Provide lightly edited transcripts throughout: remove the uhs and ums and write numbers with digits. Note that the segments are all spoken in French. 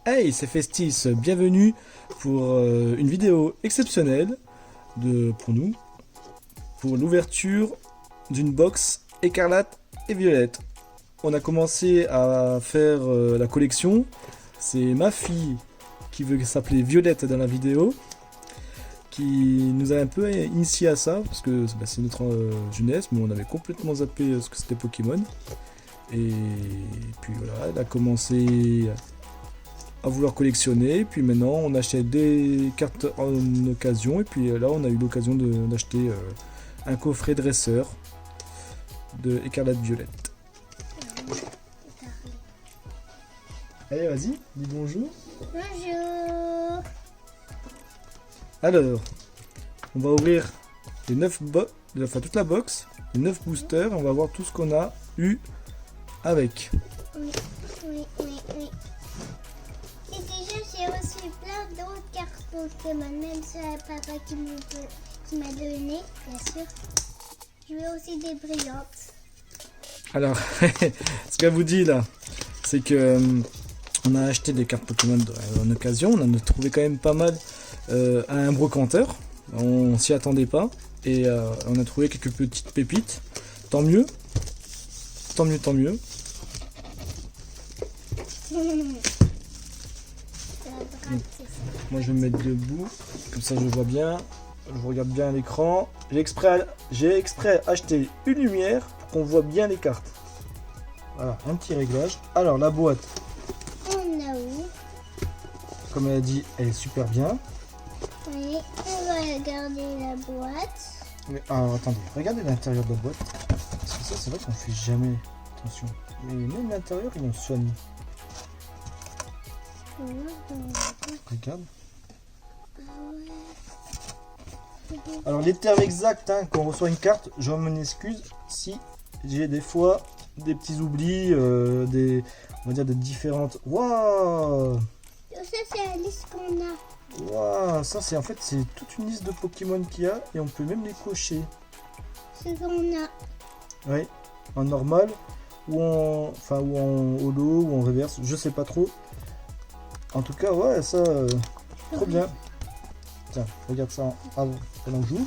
Hey, c'est Festis, bienvenue pour une vidéo exceptionnelle pour nous, pour l'ouverture d'une box écarlate et violette. On a commencé à faire la collection, c'est ma fille qui veut s'appeler Violette dans la vidéo, qui nous a un peu initié à ça, parce que c'est notre jeunesse, mais on avait complètement zappé ce que c'était Pokémon. Et puis voilà, elle a commencé à vouloir collectionner, puis maintenant on achète des cartes en occasion, et puis là on a eu l'occasion d'acheter un coffret dresseur de écarlate violette. Allez, vas-y, dis bonjour. Bonjour. Alors, on va ouvrir les 9 toute la box, les 9 boosters, on va voir tout ce qu'on a eu avec. Oui. Et déjà, j'ai reçu plein d'autres cartes Pokémon, même sur la papa qui m'a donné, bien sûr. Je veux aussi des brillantes. Alors, ce qu'elle vous dit là, c'est que on a acheté des cartes Pokémon en occasion, on en a trouvé quand même pas mal à un brocanteur, on s'y attendait pas, et on a trouvé quelques petites pépites, tant mieux. Moi je vais me mettre debout, comme ça je vois bien, je regarde bien l'écran. J'ai exprès acheté une lumière pour qu'on voit bien les cartes. Voilà, un petit réglage. Alors la boîte, On a où? comme elle a dit, elle est super bien. Oui, on va regarder la boîte. Mais, alors attendez, regardez l'intérieur de la boîte. Parce que ça c'est vrai qu'on fait jamais attention. Mais même l'intérieur ils l'ont soigné. Regarde. Alors les termes exacts, hein, quand on reçoit une carte, je m'en excuse si j'ai des fois des petits oublis, on va dire des différentes. Waouh, Tout ça, c'est la liste qu'on a. waouh, ça c'est en fait c'est toute une liste de Pokémon qu'il y a et on peut même les cocher. Ce qu'on a. Oui, en normal ou en holo ou en reverse, je sais pas trop. En tout cas, ouais, ça, trop bien. Tiens, regarde ça avant qu'on joue.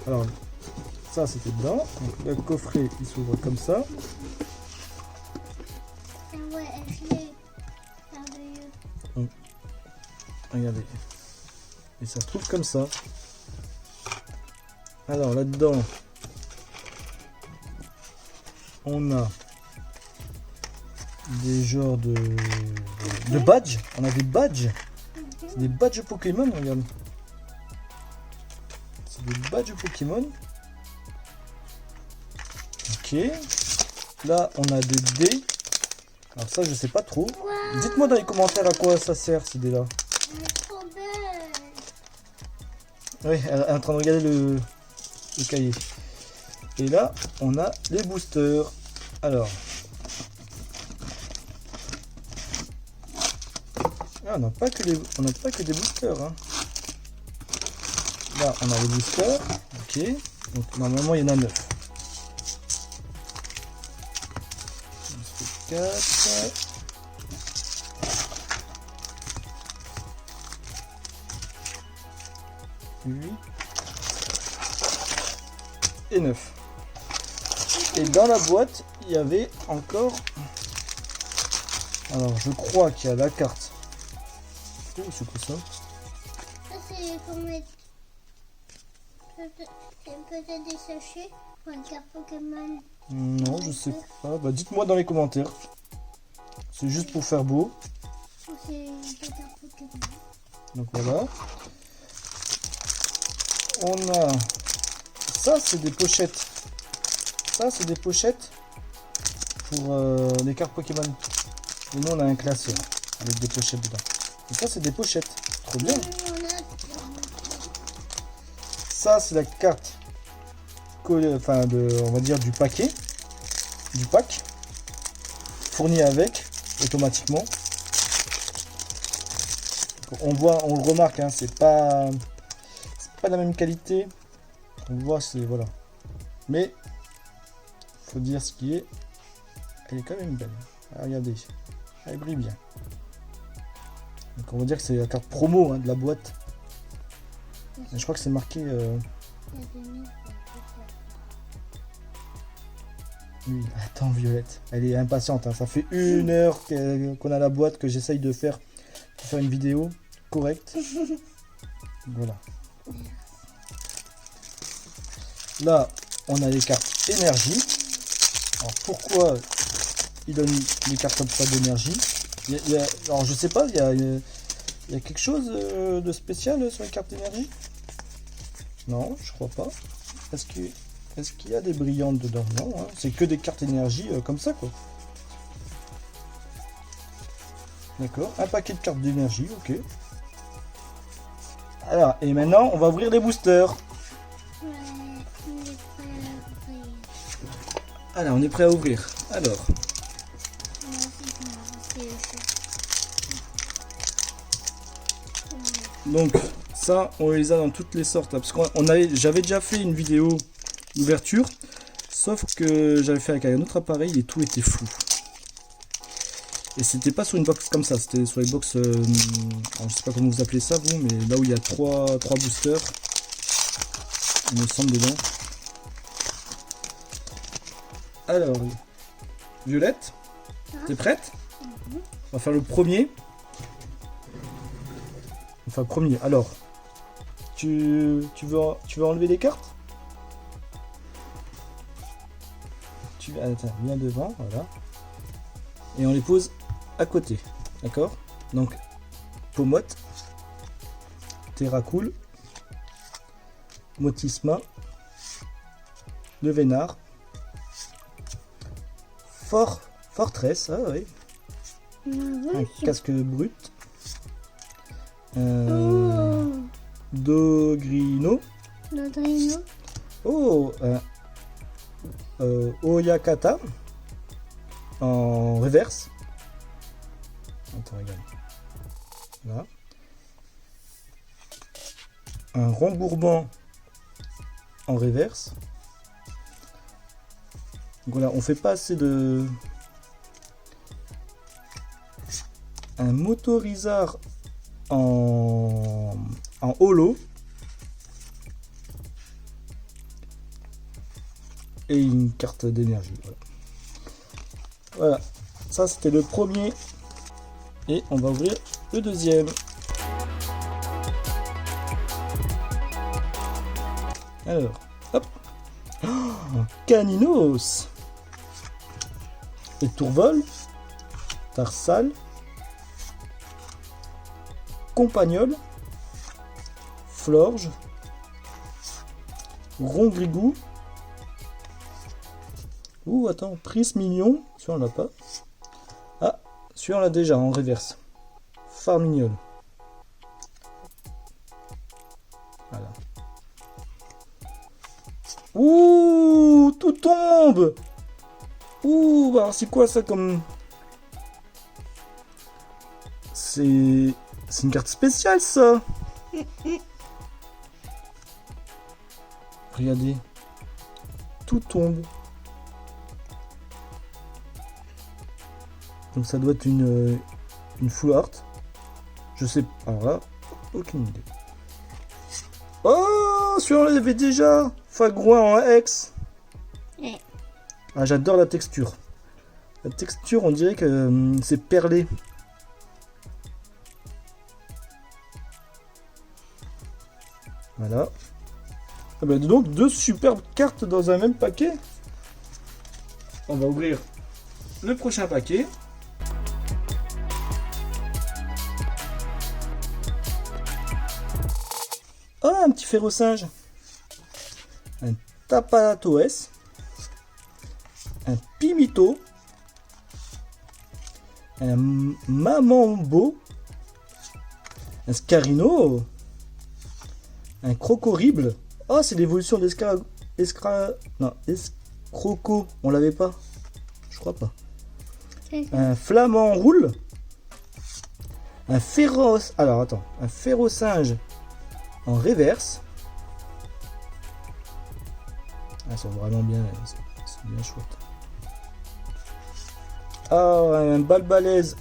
Alors, ça c'était dedans. Donc, le coffret il s'ouvre comme ça. Ah ouais, je l'ai. Merveilleux. Regardez. Et ça se trouve comme ça. Alors là-dedans, on a des genres de badges. On a des badges. C'est des badges Pokémon, regarde. C'est des badges Pokémon. Ok. Là, on a des dés. Alors ça, je sais pas trop. Wow, Dites-moi dans les commentaires à quoi ça sert, ces dés-là. elle est trop belle. Oui, elle est en train de regarder le cahier. Et là, on a les boosters. Alors. Ah, on n'a pas que des boosters. Hein. Là, on a les boosters. Ok. Donc, normalement, il y en a 9. 4. Et 9. Et dans la boîte, il y avait encore... Alors, je crois qu'il y a la carte. Oh, c'est quoi ça? Ça, c'est pour mettre. Peut-être des sachets pour une carte Pokémon. Non, je sais pas. Bah, dites-moi dans les commentaires. C'est juste pour faire beau. Ou c'est des cartes Pokémon. Donc voilà. On a... Ça, c'est des pochettes. Ça, c'est des pochettes pour les cartes Pokémon. Et nous, on a un classeur avec des pochettes dedans. Et ça, c'est des pochettes. Trop bien. Ça, c'est la carte collée, on va dire du paquet, du pack, fourni avec, automatiquement. On voit, on le remarque, hein, c'est pas la même qualité. On voit, c'est voilà. Mais faut dire ce qui est. Elle est quand même belle. Ah, regardez, elle brille bien. Donc on va dire que c'est la carte promo hein, de la boîte. Et je crois que c'est marqué... Oui, attends Violette, elle est impatiente, hein. Ça fait 1 heure qu'on a la boîte, que j'essaye de faire une vidéo correcte. Voilà. Là, on a les cartes énergie. Alors pourquoi il donne les cartes comme ça d'énergie? Alors je sais pas, il y a quelque chose de spécial sur les cartes énergie? Non, je crois pas. Est-ce qu'il y a des brillantes dedans? Non, hein. C'est que des cartes énergie comme ça quoi. D'accord, un paquet de cartes d'énergie, ok. Alors, et maintenant on va ouvrir les boosters. Alors, on est prêt à ouvrir. Alors. Donc, ça, on les a dans toutes les sortes. Hein, parce j'avais déjà fait une vidéo d'ouverture. Sauf que j'avais fait avec un autre appareil et tout était flou. Et c'était pas sur une box comme ça. C'était sur les box. Alors, je sais pas comment vous appelez ça, vous. Mais là où il y a trois boosters. Il me semble dedans. Alors, Violette, t'es prête? On va faire le premier. Enfin, premier. Alors, tu veux enlever les cartes? Attends, viens devant, voilà. Et on les pose à côté, d'accord? Donc, Pomote, Terracool, Motisma, Le Vénard, Fortress, ah oui. Un casque brut. Dogrino. Oh, Oyakata. En reverse. Attends, regarde. Là. Un Rembourbant en reverse. Donc voilà, on fait pas assez de... Un Motorizard en holo. Et une carte d'énergie. Voilà, ça c'était le premier. Et on va ouvrir le deuxième. Alors, hop. Oh, Caninos. Et Tourvol. Tarsal. Compagnol. Florge. Rongrigou. Ouh, attends, Prisme Mignon. Celui-là, on l'a pas. Ah, celui-là, on l'a déjà en reverse. Farmignol. Voilà. Ouh, tout tombe. Ouh, alors c'est quoi ça comme... C'est une carte spéciale, ça. Regardez. Tout tombe. Donc ça doit être une full art. Je sais pas. Alors là, aucune idée. Oh, celui-là on l'avait déjà. Fagrouin en X. Ouais. Ah, j'adore la texture. La texture, on dirait que c'est perlé. Voilà. Ah bah, donc deux superbes cartes dans un même paquet. On va ouvrir le prochain paquet. Oh, un petit ferro-singe. Un Tapatoès. Un Pimito. Un Mamambo. Un Scarino. Un Crocorible. Oh, c'est l'évolution Escroco. On l'avait pas? Je crois pas. Un Flamand Roule. Un féroce. Alors attends. Un Ferro-singe en reverse. Ah, c'est vraiment bien. C'est bien chouette. Ah, un Balbalaise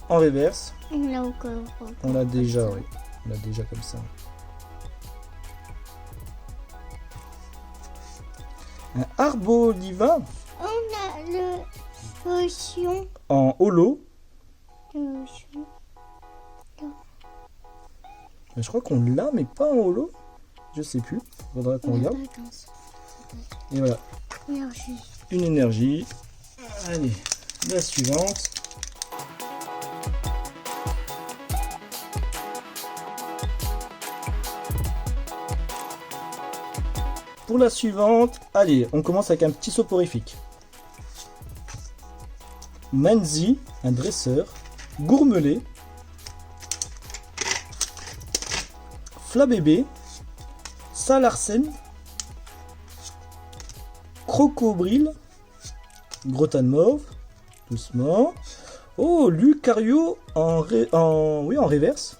en reverse. On l'a encore. On l'a déjà, oui. On l'a déjà comme ça. Un Arboliva On a le potion. en holo. Potion. Je crois qu'on l'a, mais pas en holo. Je sais plus. Faudra qu'on regarde. Et voilà. Énergie. Une énergie. Allez, la suivante. Pour la suivante, allez, on commence avec un petit soporifique. Manzi, un dresseur. Gourmelet. Flabébé. Salarsen. Crocobril. Grotan mauve. Doucement. Oh, Lucario en reverse.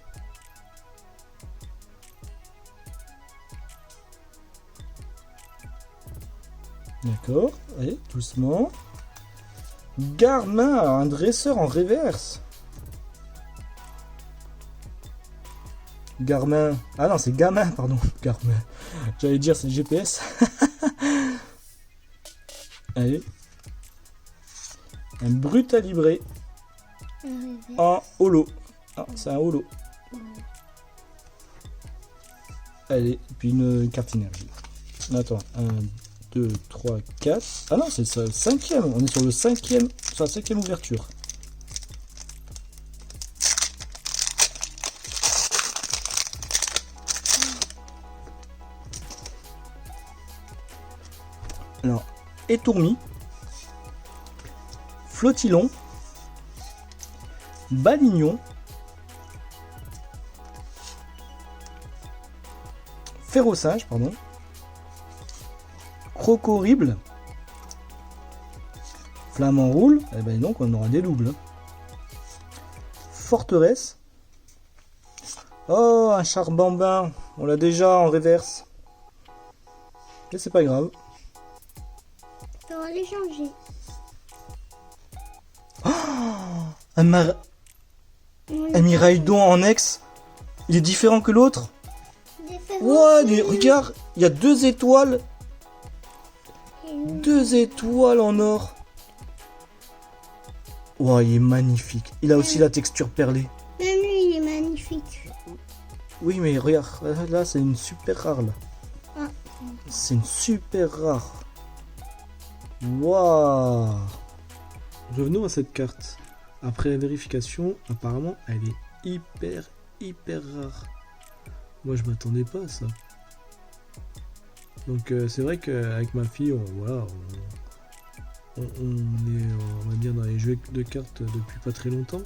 D'accord, allez, doucement. Garmin, un dresseur en reverse. Garmin. Ah non, c'est gamin, pardon. Garmin. J'allais dire, c'est le GPS. Allez. Un brutalibré en holo. Ah, c'est un holo. Allez, puis une carte énergie. Attends, 1, 2, 3, 4. Ah non, c'est le cinquième. On est sur la cinquième ouverture. Alors, étourmi, flottillon, balignon, ferrocinge, pardon, crocorrible, flamant roule, et ben donc on aura des doubles. Forteresse, oh un charbambin, on l'a déjà en reverse, mais c'est pas grave. On va les changer. Un Miraidon en ex, il est différent que l'autre. Ouais, mais regarde, il y a 2 étoiles. 2 étoiles en or. Ouais, il est magnifique. Il a aussi la texture perlée. Même lui, il est magnifique. Oui, mais regarde, là, c'est une super rare, là. Ah. C'est une super rare. Waouh. Revenons à cette carte. Après la vérification, apparemment, elle est hyper rare. Moi, je m'attendais pas à ça. Donc, c'est vrai qu'avec ma fille, on est, on va dire, dans les jeux de cartes depuis pas très longtemps.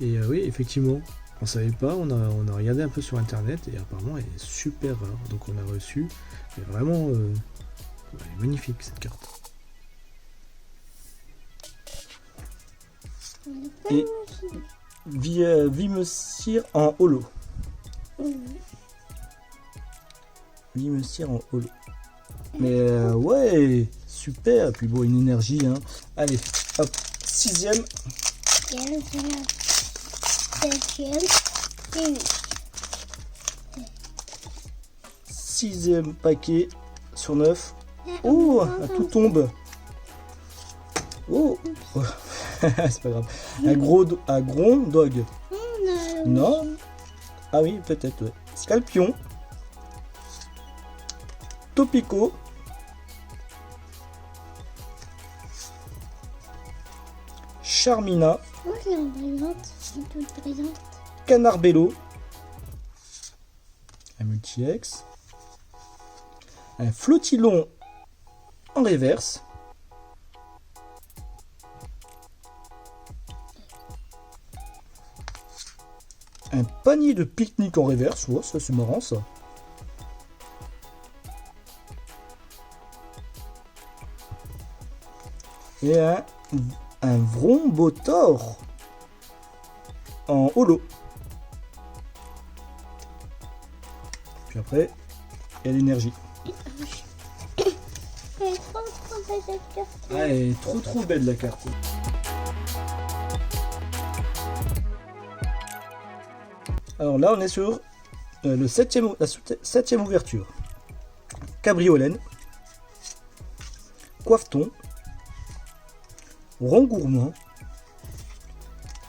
Et oui, effectivement, on savait pas. On a regardé un peu sur internet et apparemment, elle est super rare. Donc, on l'a reçue. Mais vraiment, elle est magnifique cette carte. Et Vimesir en holo. Vimesir en holo. Mais ouais, super. Et puis bon, une énergie. Hein. Allez, hop, 6ème. 6ème paquet sur 9. Oh, tout tombe. Oh, c'est pas grave. Un gros dog. Non. Ah oui, peut-être, ouais. Scalpion. Topico. Charmina. Moi, je l'ai en présente. Je suis toute présente. Canarbello. Un multi-ex. Un flottillon en reverse. Un panier de pique-nique en reverse, ouais, ça c'est marrant ça. Et un Vrombotor en holo. Puis après, il y a l'énergie. Elle est trop belle cette carte. Ah, elle est trop belle la carte. Alors là, on est sur la septième ouverture. Cabriolet, Coiffeton, Rond Gourmand,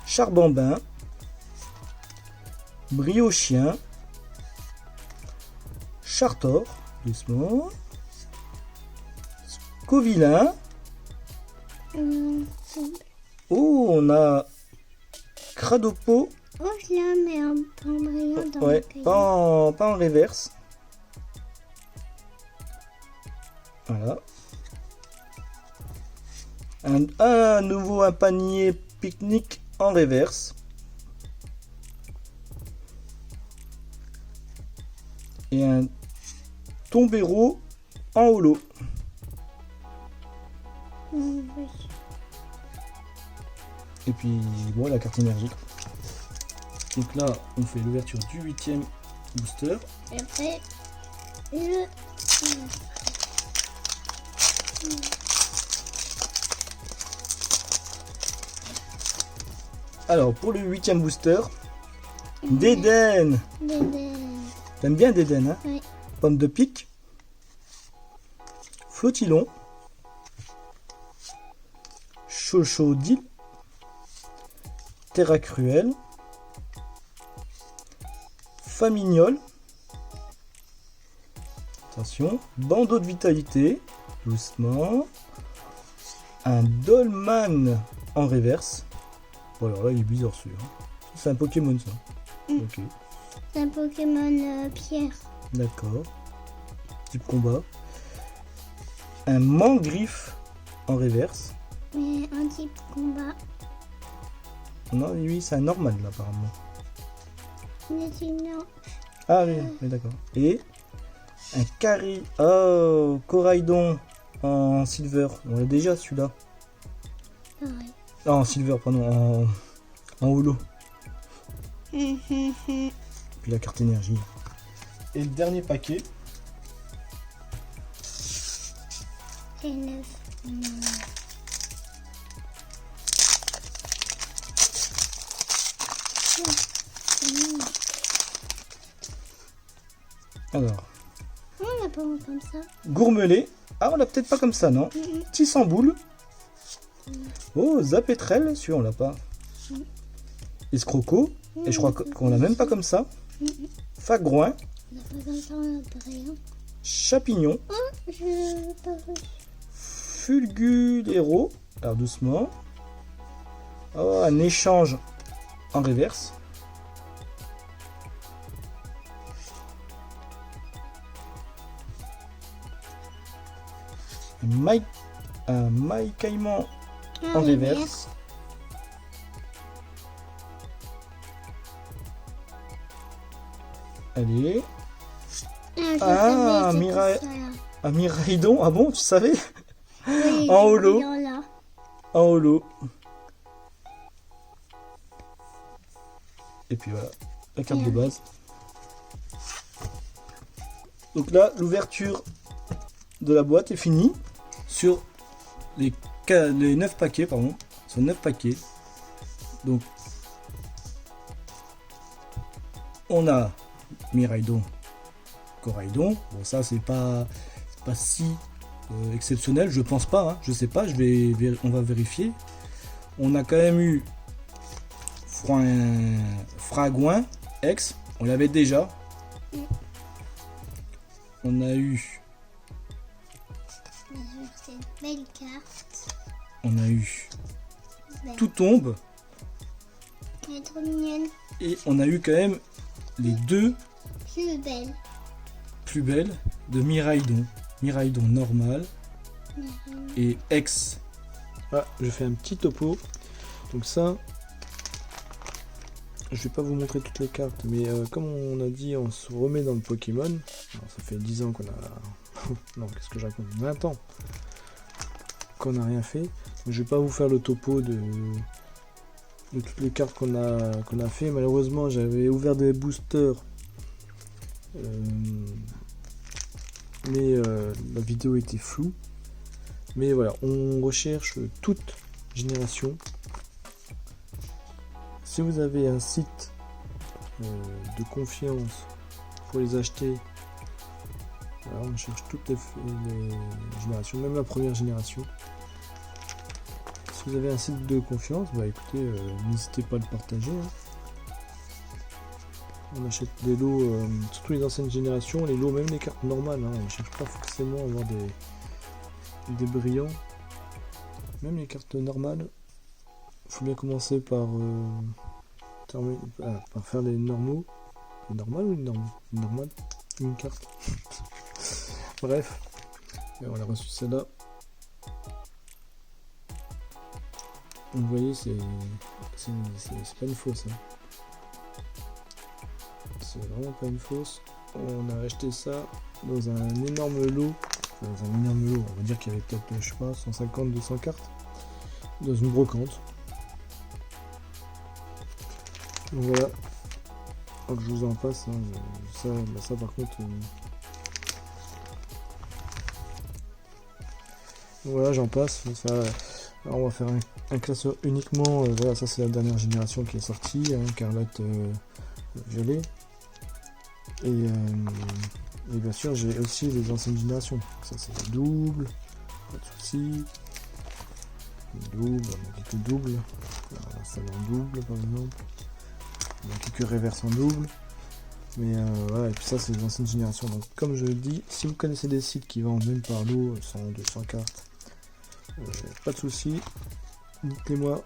Charbambin, Briochien, Chartor, doucement, Scovillain. Oh, on a Cradopo. Oh, je la mets en brillant dans Ouais, le cahier. pas en reverse. Voilà. Un nouveau un panier pique-nique en reverse. Et un tombéro en holo. Oui. Et puis bon, la carte énergique. Donc là, on fait l'ouverture du 8e booster. Et après, le... Alors pour le 8e booster, Dédène. T'aimes bien Dédène, hein? Oui. Pomme de pique, Flottillon, Chochodil, Terra Cruelle, Famignol, attention, Bandeau de vitalité, doucement, un Dolman en reverse. Bon alors là il est bizarre celui-là. C'est un Pokémon ça. Ok, C'est un Pokémon pierre. d'accord. Type combat. Un Mangriffe en reverse. Mais un type combat. Non, lui c'est un normal là apparemment. Mais sinon, Ah oui, oui, d'accord. Et un carré. Oh, Coraidon en silver. On l'a déjà celui-là. pareil. Ah, en silver, pardon, en holo. Puis la carte énergie. Et le dernier paquet. C'est 9. Alors, On l'a pas comme ça. Gourmelet. Ah, on l'a peut-être pas comme ça, non? Tissamboule. Oh, Zapétrel, celui-là on l'a pas. Escroco. Et je crois qu'on l'a même pas comme ça. Fagrouin. On l'a pas comme ça, on l'a pareil. Chapignon. Oh, je pas Fulgulero. Alors doucement. Oh, un échange en reverse. Un Maï Caïman en reverse. Allez. Ah, un Miraidon. Ah bon, tu savais? Oui, En holo. là. En holo. Et puis voilà, la carte de base. Donc là, l'ouverture de la boîte est finie. Sur les 9 paquets, pardon. Sur 9 paquets. Donc, on a Miraidon, Coraidon. Bon, ça, c'est pas si exceptionnel, je pense pas. Hein. Je sais pas, on va vérifier. On a quand même eu Fragouin, X, on l'avait déjà. On a eu. C'est une belle carte. On a eu. Belle. Tout tombe. Elle est trop mignonne. Et on a eu quand même les deux Plus belle. plus belles de Miraidon. Miraidon normal et X. Ah, je fais un petit topo. Donc ça, je vais pas vous montrer toutes les cartes, mais comme on a dit, on se remet dans le Pokémon. Alors, ça fait 10 ans qu'on a... non, qu'est-ce que je raconte, 20 ans qu'on n'a rien fait. Donc, je vais pas vous faire le topo de toutes les cartes qu'on a fait. Malheureusement, j'avais ouvert des boosters. Mais la vidéo était floue. Mais voilà, on recherche toute génération. Si vous avez un site de confiance pour les acheter. Alors, on cherche toutes les générations, même la première génération. Si vous avez un site de confiance, bah écoutez, n'hésitez pas à le partager. Hein. On achète des lots, surtout les anciennes générations, les lots, même les cartes normales. Hein, on ne cherche pas forcément à avoir des brillants. Même les cartes normales, il faut bien commencer par faire les normaux. Les normales ou les normaux? Les normales, une carte. Bref, et on a reçu celle-là. Vous voyez, c'est pas une fausse. Hein. C'est vraiment pas une fausse. On a acheté ça dans un énorme lot. Dans un énorme lot, on va dire qu'il y avait peut-être, je sais pas, 150, 200 cartes. Dans une brocante. Donc voilà. Donc je vous en passe. Hein. Ça par contre. Voilà, j'en passe. Ça, alors on va faire un classeur uniquement. Voilà, ça c'est la dernière génération qui est sortie. Hein, Écarlate violet. Et bien sûr, j'ai aussi les anciennes générations. Ça c'est le double. Pas de soucis. Double, on a quelques doubles. Alors, ça va en double par exemple. On a quelques reverses en double. Mais voilà, et puis ça c'est les anciennes générations. Donc comme je le dis, si vous connaissez des sites qui vendent même par lot 100, 200 cartes, pas de soucis, dites-les-moi.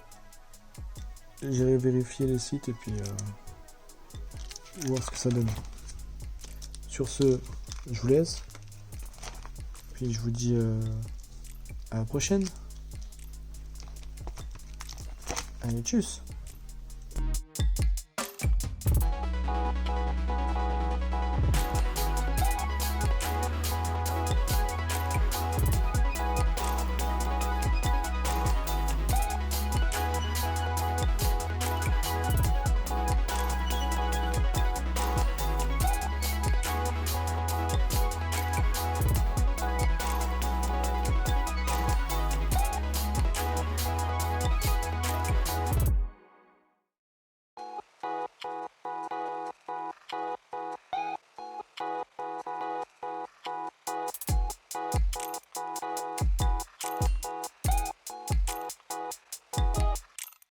J'irai vérifier les sites et puis voir ce que ça donne. Sur ce, je vous laisse. Puis je vous dis à la prochaine. Allez, tchuss!